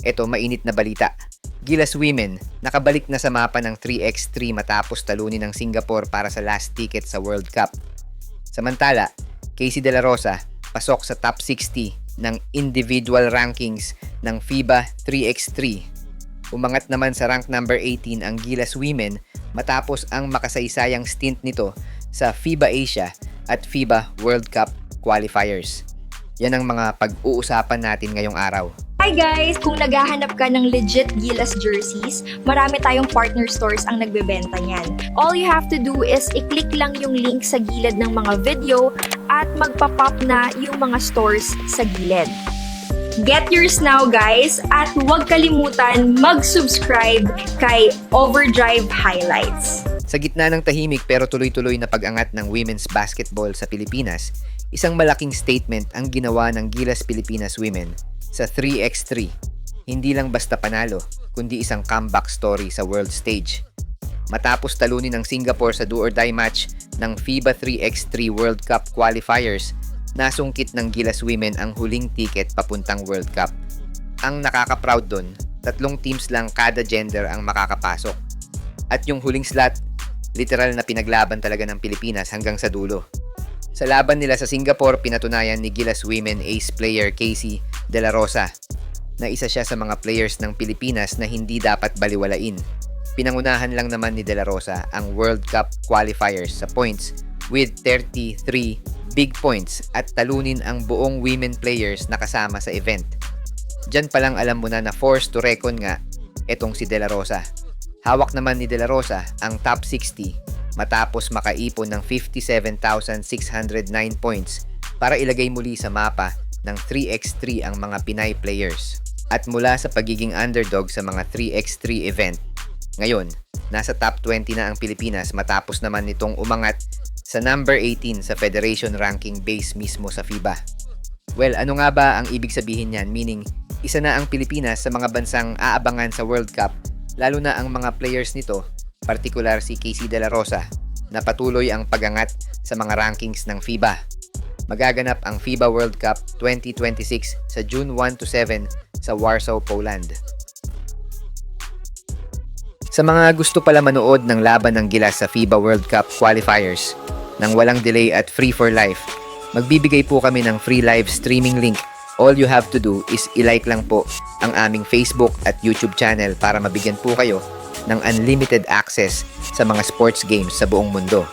Eto, mainit na balita. Gilas Women, nakabalik na sa mapa ng 3x3 matapos talunin ng Singapore para sa last ticket sa World Cup. Samantala, Casey De La Rosa, pasok sa top 60 ng individual rankings ng FIBA 3x3. Umangat naman sa rank number 18 ang Gilas Women matapos ang makasaysayang stint nito sa FIBA Asia at FIBA World Cup qualifiers. Yan ang mga pag-uusapan natin ngayong araw. Hi guys! Kung naghahanap ka ng legit Gilas jerseys, marami tayong partner stores ang nagbebenta niyan. All you have to do is i-click lang yung link sa gilid ng mga video at magpa-pop na yung mga stores sa gilid. Get yours now guys at huwag kalimutan mag-subscribe kay Overdrive Highlights. Sa gitna ng tahimik pero tuloy-tuloy na pag-angat ng women's basketball sa Pilipinas, isang malaking statement ang ginawa ng Gilas Pilipinas Women sa 3x3. Hindi lang basta panalo, kundi isang comeback story sa world stage. Matapos talunin ng Singapore sa do-or-die match ng FIBA 3x3 World Cup qualifiers, nasungkit ng Gilas Women ang huling ticket papuntang World Cup. Ang nakaka-proud doon, 3 teams lang kada gender ang makakapasok. At yung huling slot, literal na pinaglaban talaga ng Pilipinas hanggang sa dulo. Sa laban nila sa Singapore, pinatunayan ni Gilas Women ace player Casey De La Rosa na isa siya sa mga players ng Pilipinas na hindi dapat baliwalain. Pinangunahan lang naman ni De La Rosa ang World Cup qualifiers sa points with 33 big points at talunin ang buong women players na kasama sa event. Diyan pa lang alam mo na forced to reckon nga etong si De La Rosa. Hawak naman ni De La Rosa ang top 60 matapos makaipon ng 57,609 points para ilagay muli sa mapa ng 3x3 ang mga Pinay players. At mula sa pagiging underdog sa mga 3x3 event, ngayon, nasa top 20 na ang Pilipinas matapos naman nitong umangat sa number 18 sa Federation Ranking base mismo sa FIBA. Well, ano nga ba ang ibig sabihin niyan? Meaning, isa na ang Pilipinas sa mga bansang aabangan sa World Cup, lalo na ang mga players nito, partikular si Casey De La Rosa, na patuloy ang pagangat sa mga rankings ng FIBA. Magaganap ang FIBA World Cup 2026 sa June 1 to 7 sa Warsaw, Poland. Sa mga gusto pala manood ng laban ng Gilas sa FIBA World Cup qualifiers nang walang delay at free for life, magbibigay po kami ng free live streaming link. All you have to do is i-like lang po ang aming Facebook at YouTube channel para mabigyan po kayo ng unlimited access sa mga sports games sa buong mundo.